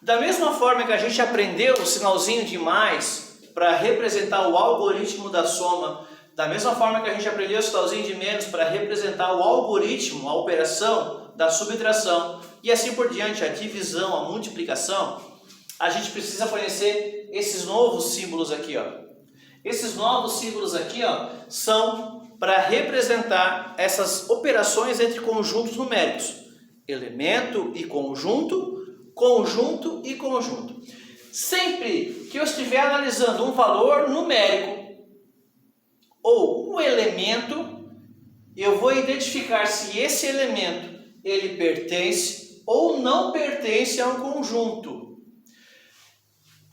Da mesma forma que a gente aprendeu o sinalzinho de mais para representar o algoritmo da soma, da mesma forma que a gente aprendeu o sinalzinho de menos para representar o algoritmo, a operação da subtração, e assim por diante, a divisão, a multiplicação, a gente precisa conhecer esses novos símbolos aqui, ó. Esses novos símbolos aqui, ó, são para representar essas operações entre conjuntos numéricos. Elemento e conjunto, conjunto e conjunto. Sempre que eu estiver analisando um valor numérico ou um elemento, eu vou identificar se esse elemento ele pertence ou não pertence a um conjunto.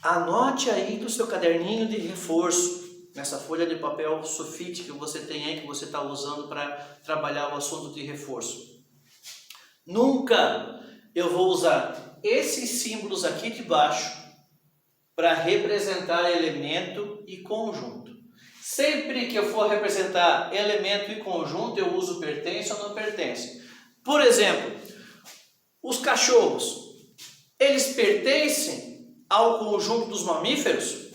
Anote aí no seu caderninho de reforço, nessa folha de papel sulfite que você tem aí, que você está usando para trabalhar o assunto de reforço. Nunca eu vou usar esses símbolos aqui de baixo para representar elemento e conjunto. Sempre que eu for representar elemento e conjunto, eu uso pertence ou não pertence. Por exemplo, os cachorros, eles pertencem ao conjunto dos mamíferos?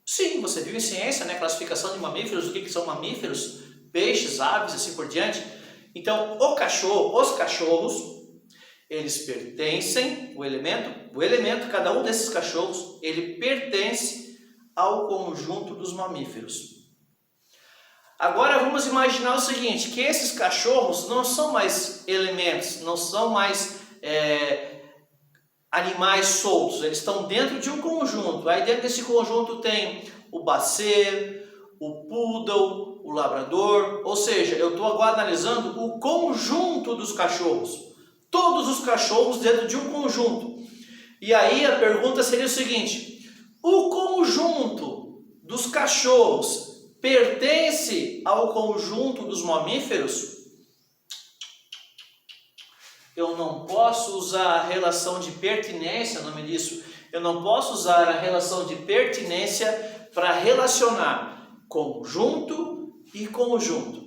Sim, você viu em ciência, né? Classificação de mamíferos, o que são mamíferos, peixes, aves, assim por diante. Então, os cachorros, eles pertencem, o elemento, cada um desses cachorros, ele pertence ao conjunto dos mamíferos. Agora vamos imaginar o seguinte, que esses cachorros não são mais elementos, não são mais animais soltos, eles estão dentro de um conjunto. Aí dentro desse conjunto tem o Basset, o Poodle, o Labrador, ou seja, eu estou agora analisando o conjunto dos cachorros. Todos os cachorros dentro de um conjunto. E aí a pergunta seria o seguinte, o conjunto dos cachorros pertence ao conjunto dos mamíferos? Eu não posso usar a relação de pertinência, o nome disso. Eu não posso usar a relação de pertinência para relacionar conjunto e conjunto.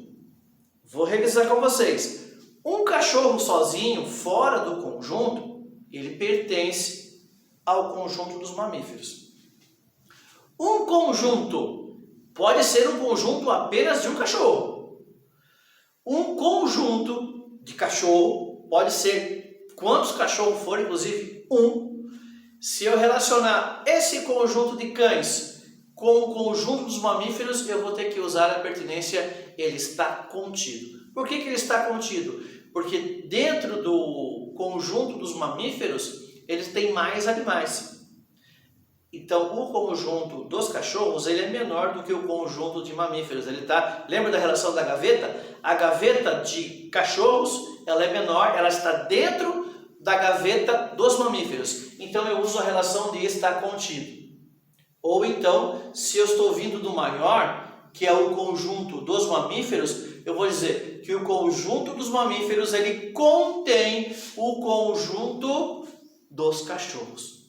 Vou revisar com vocês. Um cachorro sozinho, fora do conjunto, ele pertence ao conjunto dos mamíferos. Um conjunto pode ser um conjunto apenas de um cachorro. Um conjunto de cachorro pode ser quantos cachorros forem, inclusive um. Se eu relacionar esse conjunto de cães com o conjunto dos mamíferos, eu vou ter que usar a pertinência, ele está contido. Por que ele está contido? Porque dentro do conjunto dos mamíferos, eles têm mais animais. Então, o conjunto dos cachorros, ele é menor do que o conjunto de mamíferos. Lembra da relação da gaveta? A gaveta de cachorros, ela é menor, ela está dentro da gaveta dos mamíferos. Então, eu uso a relação de estar contido. Ou então, se eu estou vindo do maior, que é o conjunto dos mamíferos, eu vou dizer que o conjunto dos mamíferos, ele contém o conjunto dos cachorros.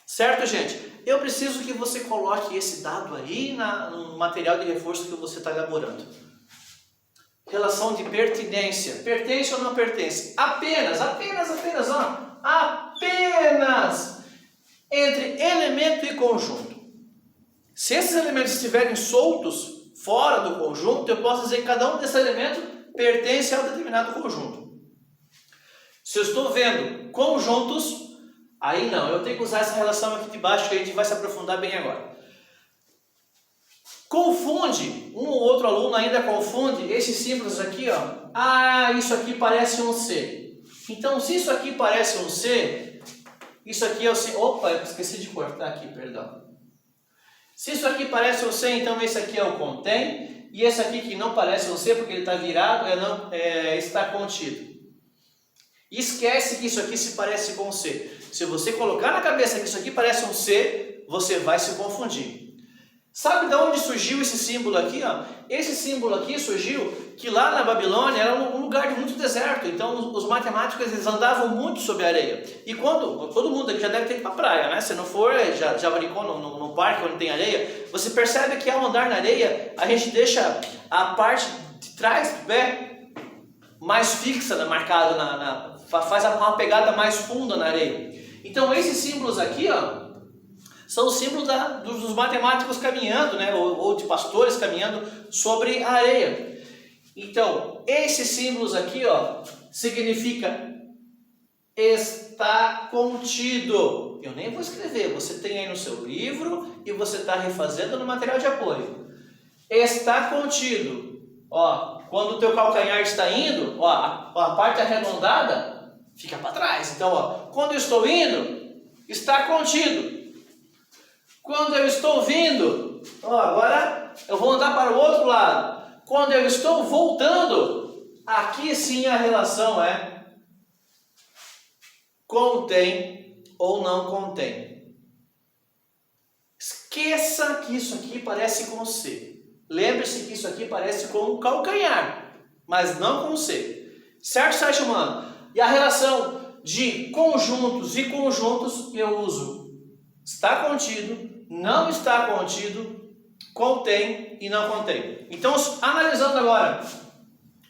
Certo, gente? Eu preciso que você coloque esse dado aí no material de reforço que você está elaborando. Relação de pertinência. Pertence ou não pertence? Apenas entre elemento e conjunto. Se esses elementos estiverem soltos, fora do conjunto, eu posso dizer que cada um desses elementos pertence a um determinado conjunto. Se eu estou vendo conjuntos, aí não, eu tenho que usar essa relação aqui de baixo que a gente vai se aprofundar bem agora. Confunde, um ou outro aluno ainda confunde esses símbolos aqui, ó. Ah, isso aqui parece um C. Então, se isso aqui parece um C, isso aqui é o C. Opa, eu esqueci de cortar aqui, perdão. Se isso aqui parece um C, então esse aqui é o contém. E esse aqui que não parece um C, porque ele está virado, está contido. Esquece que isso aqui se parece com um C. Se você colocar na cabeça que isso aqui parece um C, você vai se confundir. Sabe de onde surgiu esse símbolo aqui? Ó? Esse símbolo aqui surgiu que lá na Babilônia era um lugar de muito deserto. Então os matemáticos eles andavam muito sobre a areia. E quando todo mundo aqui já deve ter ido para a praia, né? Se não for, já brincou no parque onde tem areia, você percebe que ao andar na areia, a gente deixa a parte de trás do pé mais fixa, marcada, faz uma pegada mais funda na areia. Então esses símbolos aqui, ó, são os símbolos dos matemáticos caminhando, né? Ou de pastores caminhando sobre a areia. Então, esses símbolos aqui, ó, significa está contido. Eu nem vou escrever, você tem aí no seu livro e você está refazendo no material de apoio. Está contido. Ó, quando o teu calcanhar está indo, ó, a parte arredondada fica para trás. Então, ó, quando eu estou indo, está contido. Quando eu estou vindo, ó, agora eu vou andar para o outro lado. Quando eu estou voltando, aqui sim a relação é contém ou não contém. Esqueça que isso aqui parece com C. Lembre-se que isso aqui parece com calcanhar, mas não com C. Certo, Sérgio Mano? E a relação de conjuntos e conjuntos eu uso está contido, não está contido, contém e não contém. Então, analisando agora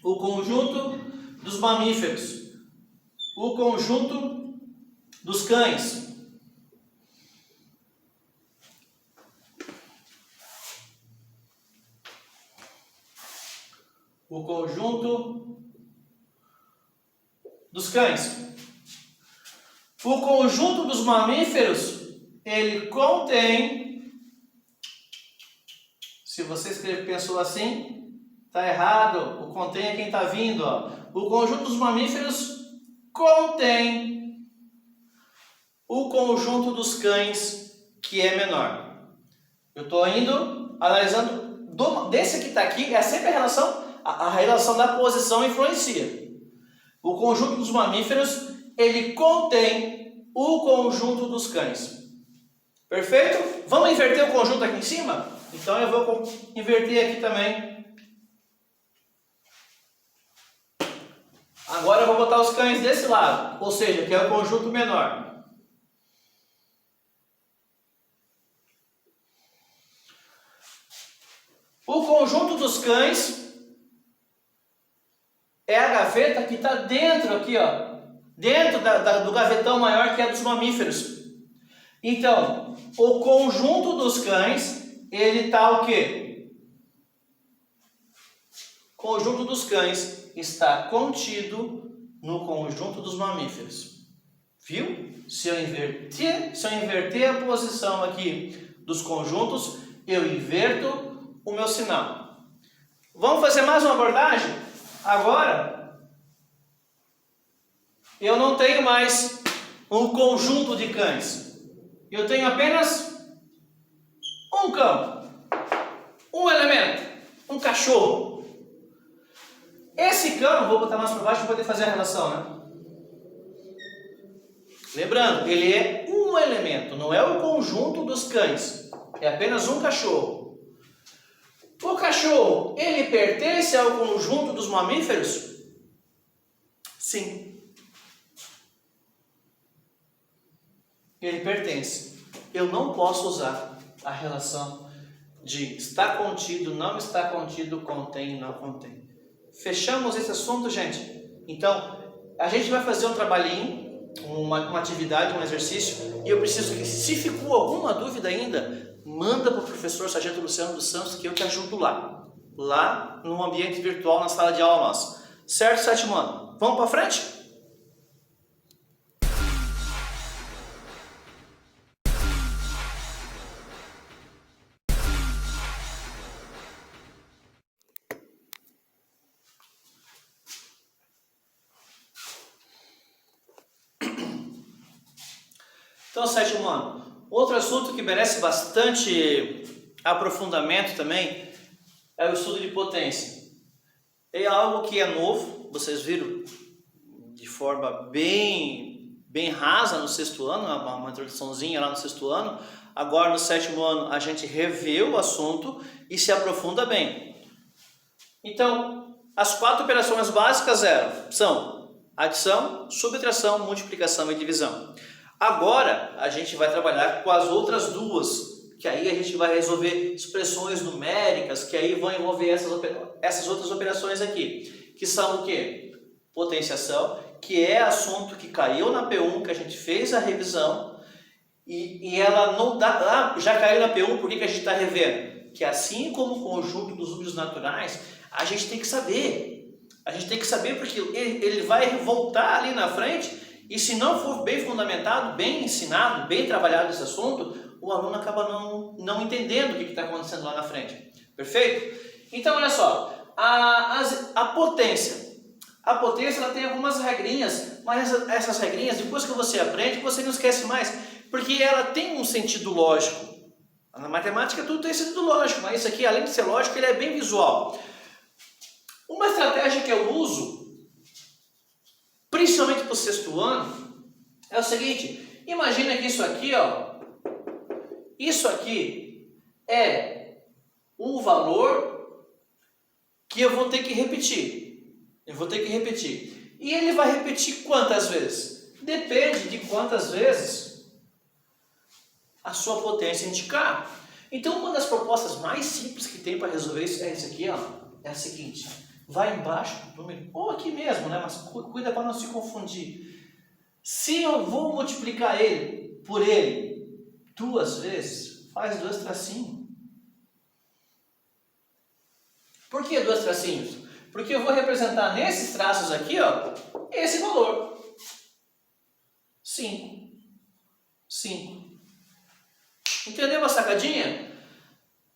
o conjunto dos mamíferos, o conjunto dos cães, o conjunto dos cães, o conjunto dos mamíferos, ele contém, se você pensou assim, está errado, o contém é quem está vindo, ó. O conjunto dos mamíferos contém o conjunto dos cães, que é menor. Eu estou indo, analisando, desse que está aqui, é sempre a relação da posição influencia. O conjunto dos mamíferos, ele contém o conjunto dos cães. Perfeito? Vamos inverter o conjunto aqui em cima? Então eu vou inverter aqui também. Agora eu vou botar os cães desse lado, ou seja, que é o conjunto menor. O conjunto dos cães é a gaveta que está dentro aqui, ó, dentro do gavetão maior que é dos mamíferos. Então, o conjunto dos cães, ele está o quê? O conjunto dos cães está contido no conjunto dos mamíferos. Viu? Se eu inverter a posição aqui dos conjuntos, eu inverto o meu sinal. Vamos fazer mais uma abordagem? Agora, eu não tenho mais um conjunto de cães. Eu tenho apenas um cão, um elemento, um cachorro. Esse cão, vou botar mais para baixo para poder fazer a relação, né? Lembrando, ele é um elemento, não é o conjunto dos cães. É apenas um cachorro. O cachorro, ele pertence ao conjunto dos mamíferos? Sim. Ele pertence. Eu não posso usar a relação de está contido, não está contido, contém, não contém. Fechamos esse assunto, gente? Então, a gente vai fazer um trabalhinho, uma atividade, um exercício, e eu preciso que, se ficou alguma dúvida ainda, manda para o professor Sargento Luciano dos Santos, que eu te ajudo lá no ambiente virtual, na sala de aula nossa. Certo, sétimo ano? Vamos para frente? Então, sétimo ano, outro assunto que merece bastante aprofundamento também é o estudo de potência. É algo que é novo, vocês viram de forma bem rasa no sexto ano, uma introduçãozinha lá no sexto ano. Agora no sétimo ano a gente revê o assunto e se aprofunda bem. Então, as 4 operações básicas são adição, subtração, multiplicação e divisão. Agora a gente vai trabalhar com as outras 2, que aí a gente vai resolver expressões numéricas, que aí vão envolver essas outras operações aqui, que são o quê? potenciação, que é assunto que caiu na P1, que a gente fez a revisão, e ela não dá, já caiu na P1, por que a gente está revendo? Que assim como o conjunto dos números naturais, a gente tem que saber. A gente tem que saber porque ele vai voltar ali na frente, e se não for bem fundamentado, bem ensinado, bem trabalhado esse assunto, o aluno acaba não entendendo o que está acontecendo lá na frente. Perfeito? Então, olha só, a potência. A potência ela tem algumas regrinhas, mas essas regrinhas, depois que você aprende, você não esquece mais, porque ela tem um sentido lógico. Na matemática tudo tem sentido lógico, mas isso aqui, além de ser lógico, ele é bem visual. Uma estratégia que eu uso, principalmente para o sexto ano, é o seguinte: imagina que isso aqui, ó, isso aqui é um valor que eu vou ter que repetir. E ele vai repetir quantas vezes? Depende de quantas vezes a sua potência indicar. Então, uma das propostas mais simples que tem para resolver isso é esse aqui, ó. É a seguinte: vai embaixo do número, ou aqui mesmo, né? Mas cuida para não se confundir. Se eu vou multiplicar ele por ele 2 vezes, faz 2 tracinhos. Por que 2 tracinhos? Porque eu vou representar nesses traços aqui, ó, esse valor. 5. Entendeu a sacadinha?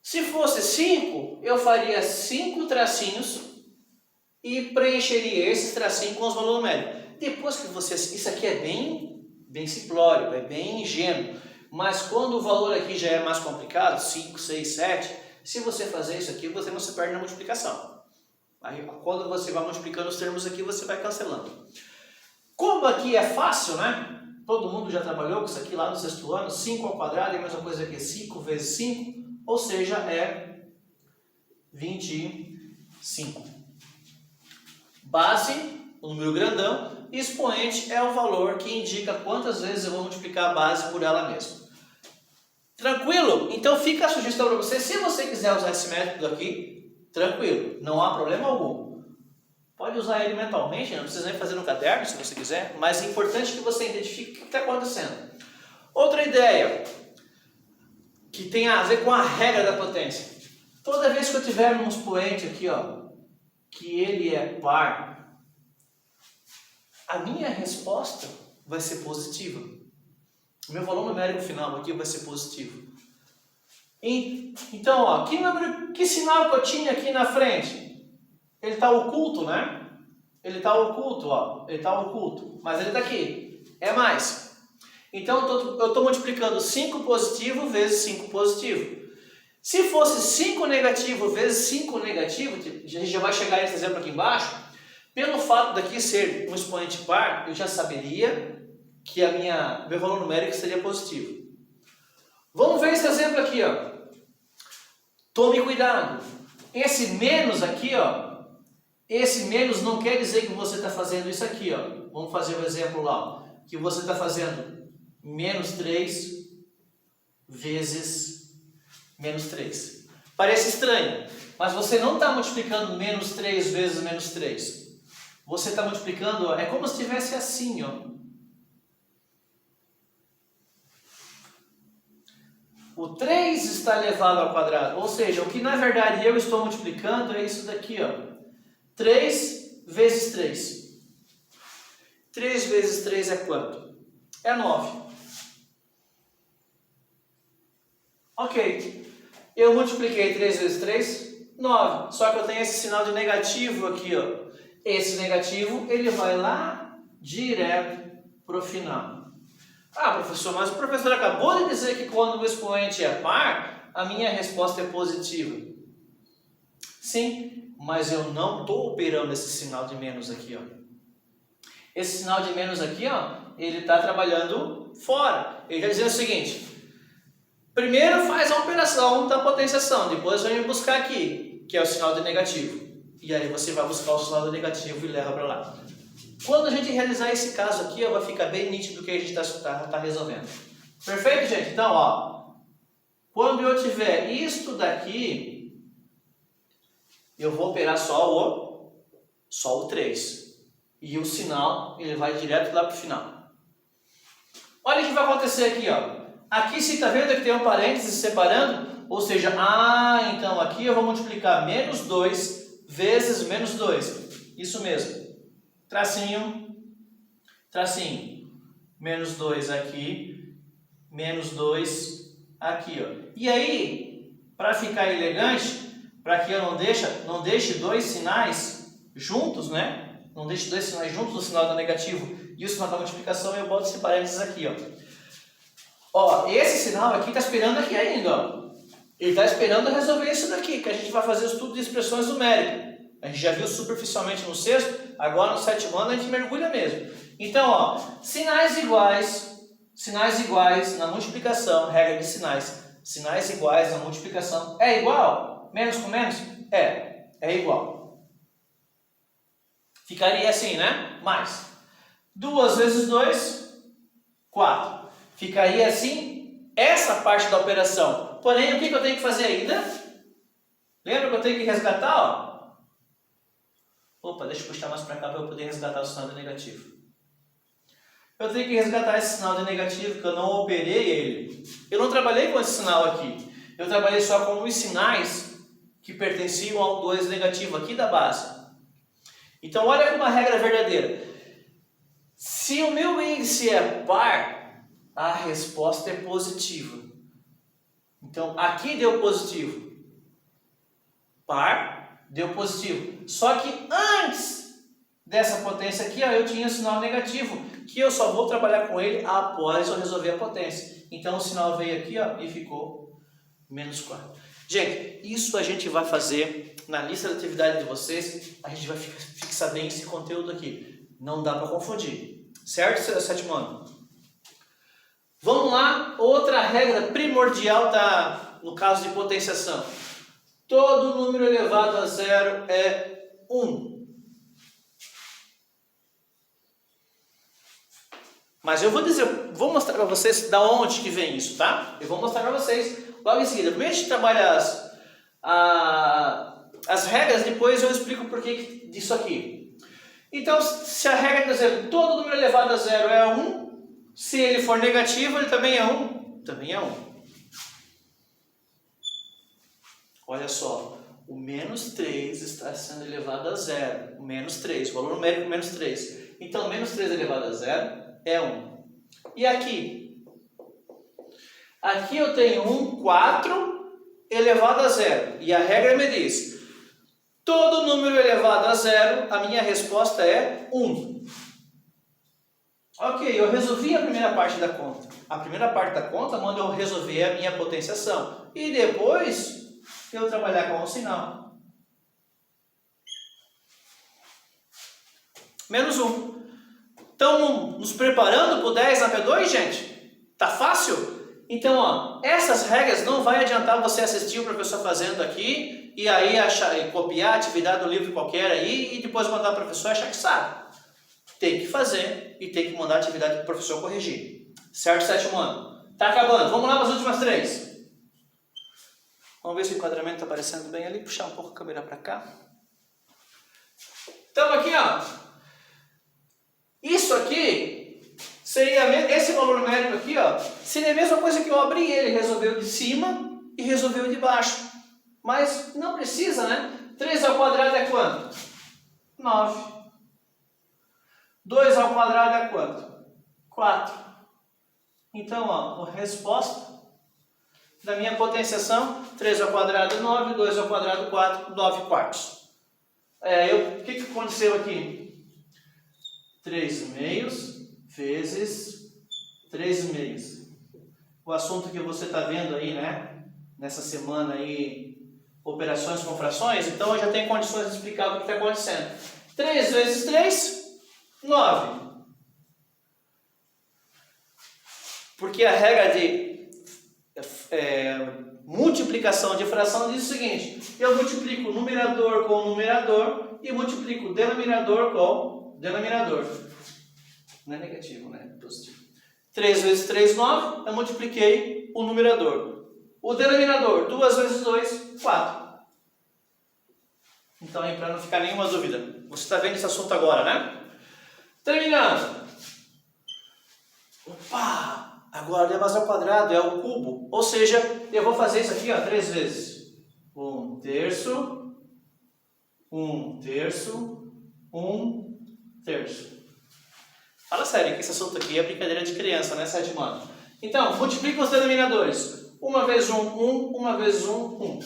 Se fosse 5, eu faria 5 tracinhos e preencheria esses tracinhos com os valores numéricos. Depois que você... Isso aqui é bem simplório, é bem ingênuo. Mas quando o valor aqui já é mais complicado, 5, 6, 7, se você fazer isso aqui, você não se perde na multiplicação. Aí, quando você vai multiplicando os termos aqui, você vai cancelando. Como aqui é fácil, né? Todo mundo já trabalhou com isso aqui lá no sexto ano. 5 ao quadrado é a mesma coisa que 5 vezes 5, ou seja, é 25. Base, o número grandão. Expoente é o valor que indica quantas vezes eu vou multiplicar a base por ela mesma. Tranquilo? Então fica a sugestão para você. Se você quiser usar esse método aqui, tranquilo, não há problema algum. Pode usar ele mentalmente, não precisa nem fazer no caderno se você quiser, mas é importante que você identifique o que está acontecendo. Outra ideia, que tem a ver com a regra da potência. Toda vez que eu tiver um expoente aqui, ó, que ele é par, a minha resposta vai ser positiva. O meu valor numérico final aqui vai ser positivo. Então, ó, que sinal que eu tinha aqui na frente? Ele está oculto, né? Ele está oculto, ó. Ele está oculto, mas ele está aqui. É mais. Então, eu estou multiplicando 5 positivo vezes 5 positivo. Se fosse 5 negativo vezes 5 negativo, a gente já vai chegar nesse exemplo aqui embaixo, pelo fato daqui ser um expoente par, eu já saberia que meu valor numérico seria positivo. Vamos ver esse exemplo aqui, ó. Tome cuidado. Esse menos aqui, ó. Esse menos não quer dizer que você está fazendo isso aqui, ó. Vamos fazer um exemplo lá, ó. Que você está fazendo menos 3 vezes menos 3. Parece estranho, mas você não está multiplicando menos 3 vezes menos 3. Você está multiplicando, ó, é como se estivesse assim, ó. O 3 está elevado ao quadrado, ou seja, o que na verdade eu estou multiplicando é isso daqui, ó. 3 vezes 3. 3 vezes 3 é quanto? É 9. Ok. Eu multipliquei 3 vezes 3, 9. Só que eu tenho esse sinal de negativo aqui, ó. Esse negativo, ele vai lá direto para o final. Ah, professor, mas o professor acabou de dizer que quando o expoente é par, a minha resposta é positiva. Sim, mas eu não estou operando esse sinal de menos aqui, ó. Esse sinal de menos aqui, ó, ele está trabalhando fora. Ele está dizendo o seguinte: primeiro faz a operação da potenciação, depois vem buscar aqui, que é o sinal de negativo. E aí você vai buscar o sinal de negativo e leva para lá. Quando a gente realizar esse caso aqui, ó, vai ficar bem nítido o que a gente está resolvendo. Perfeito, gente? Então, ó, quando eu tiver isto daqui, eu vou operar só o 3. E o sinal, ele vai direto lá para o final. Olha o que vai acontecer aqui, ó. Aqui, você está vendo que tem um parênteses separando? Ou seja, então aqui eu vou multiplicar menos 2 vezes menos 2. Isso mesmo. Tracinho, tracinho. Menos 2 aqui, menos 2 aqui, ó. E aí, para ficar elegante, para que eu não deixe dois sinais juntos, né? Não deixe dois sinais juntos, o sinal do negativo e o sinal da multiplicação, eu boto esse parênteses aqui, ó. Ó, esse sinal aqui está esperando aqui ainda, ó. Ele está esperando resolver isso daqui, que a gente vai fazer o estudo de expressões numéricas. A gente já viu superficialmente no sexto, agora no sétimo ano a gente mergulha mesmo. Então, ó, sinais iguais na multiplicação, regra de sinais iguais na multiplicação é igual? Menos com menos? É igual. Ficaria assim, né? Mais 2 vezes 2, 4. Ficaria assim essa parte da operação. Porém, o que eu tenho que fazer ainda? Lembra que eu tenho que resgatar? Ó? Opa, deixa eu puxar mais para cá para eu poder resgatar o sinal de negativo. Eu tenho que resgatar esse sinal de negativo, que eu não operei ele. Eu não trabalhei com esse sinal aqui. Eu trabalhei só com os sinais que pertenciam ao 2 negativo aqui da base. Então, olha como uma regra verdadeira. Se o meu índice é par, a resposta é positiva. Então, aqui deu positivo. Par, deu positivo. Só que antes dessa potência aqui, ó, eu tinha o sinal negativo, que eu só vou trabalhar com ele após eu resolver a potência. Então, o sinal veio aqui, ó, e ficou menos 4. Gente, isso a gente vai fazer na lista de atividade de vocês. A gente vai fixar bem esse conteúdo aqui. Não dá para confundir. Certo, sétimo ano? Vamos lá, outra regra primordial no caso de potenciação. Todo número elevado a zero é 1. Mas eu vou mostrar para vocês da onde que vem isso, tá? Eu vou mostrar para vocês logo em seguida. Primeiro a gente trabalha as regras, depois eu explico o porquê disso aqui. Então, se a regra está dizendo todo número elevado a zero é 1, se ele for negativo, ele também é 1. Também é 1. Olha só, o menos 3 está sendo elevado a zero. O menos 3, o valor numérico menos 3. Então, menos 3 elevado a zero é 1. E aqui? Aqui eu tenho 4 elevado a zero. E a regra me diz, todo número elevado a zero, a minha resposta é 1. Ok, eu resolvi a primeira parte da conta. A primeira parte da conta manda eu resolver a minha potenciação. E depois eu trabalhar com o sinal. Menos 1. Estamos nos preparando para o 10 na P2, gente? Tá fácil? Então, ó, essas regras não vai adiantar você assistir o professor fazendo aqui e aí copiar a atividade do livro qualquer aí e depois mandar o professor achar que sabe. Tem que fazer e tem que mandar a atividade para o professor corrigir. Certo, sétimo ano? Tá acabando. Vamos lá para as últimas 3. Vamos ver se o enquadramento está aparecendo bem ali. Puxar um pouco a câmera para cá. Então aqui, ó. Isso aqui seria, esse valor numérico aqui, ó, seria a mesma coisa que eu abri ele, resolveu de cima e resolveu de baixo. Mas não precisa, né? 3 ao quadrado é quanto? 9. 2 ao quadrado é quanto? 4. Então, ó, a resposta da minha potenciação, 3 ao quadrado 9, 2 ao quadrado 4, 9 quartos. O que aconteceu aqui? 3 meios vezes 3 meios. O assunto que você está vendo aí, né? Nessa semana aí, operações com frações, então eu já tenho condições de explicar o que está acontecendo. 3 vezes 3, 9. Porque a regra de multiplicação de fração diz o seguinte, eu multiplico o numerador com o numerador e multiplico o denominador com o denominador. Não é negativo, né? É positivo. 3 vezes 3, 9, eu multipliquei o numerador. O denominador, 2 vezes 2, 4. Então, para não ficar nenhuma dúvida, você está vendo esse assunto agora, né? Terminando. Opa! Agora não é mais ao quadrado, é ao cubo. Ou seja, eu vou fazer isso aqui, ó, 3 vezes. 1 terço, 1 terço, 1 terço. Fala sério, que esse assunto aqui é brincadeira de criança, né, sétimo ano? Então, multiplica os denominadores. 1 vezes 1, 1. 1 vezes 1, 1.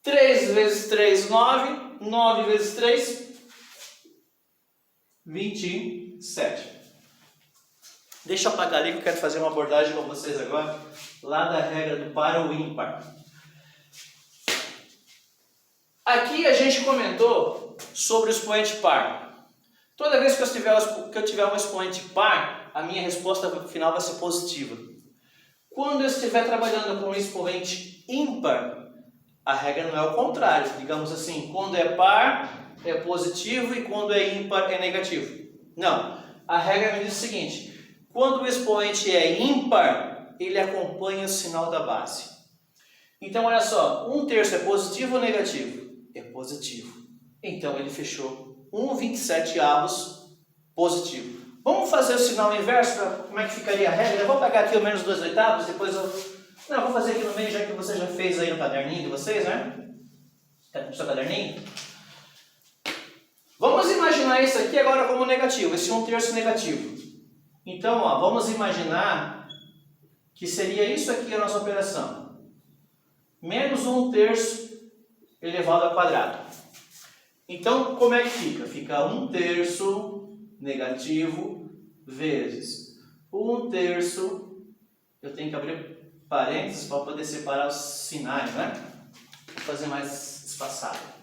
3 vezes 3, 9. 9 vezes 3, 27. Deixa eu apagar ali que eu quero fazer uma abordagem com vocês agora, lá da regra do par ou ímpar. Aqui a gente comentou sobre o expoente par. Toda vez que eu tiver um expoente par, a minha resposta final vai ser positiva. Quando eu estiver trabalhando com um expoente ímpar, a regra não é o contrário. Digamos assim, quando é par é positivo e quando é ímpar é negativo. Não. A regra me diz o seguinte: quando o expoente é ímpar, ele acompanha o sinal da base. Então, olha só, 1 terço é positivo ou negativo? É positivo. Então, ele fechou 1/27 positivo. Vamos fazer o sinal inverso para como é que ficaria a regra? Eu vou pegar aqui o menos 2/8, depois eu... Não, vou fazer aqui no meio, já que você já fez aí no caderninho de vocês, né? Tá com o seu caderninho? Vamos imaginar isso aqui agora como negativo, esse 1 terço negativo. Então, ó, vamos imaginar que seria isso aqui a nossa operação. Menos 1 terço elevado ao quadrado. Então, como é que fica? Fica 1 terço negativo vezes 1 terço. Eu tenho que abrir parênteses para poder separar os sinais, né? Vou fazer mais espaçado.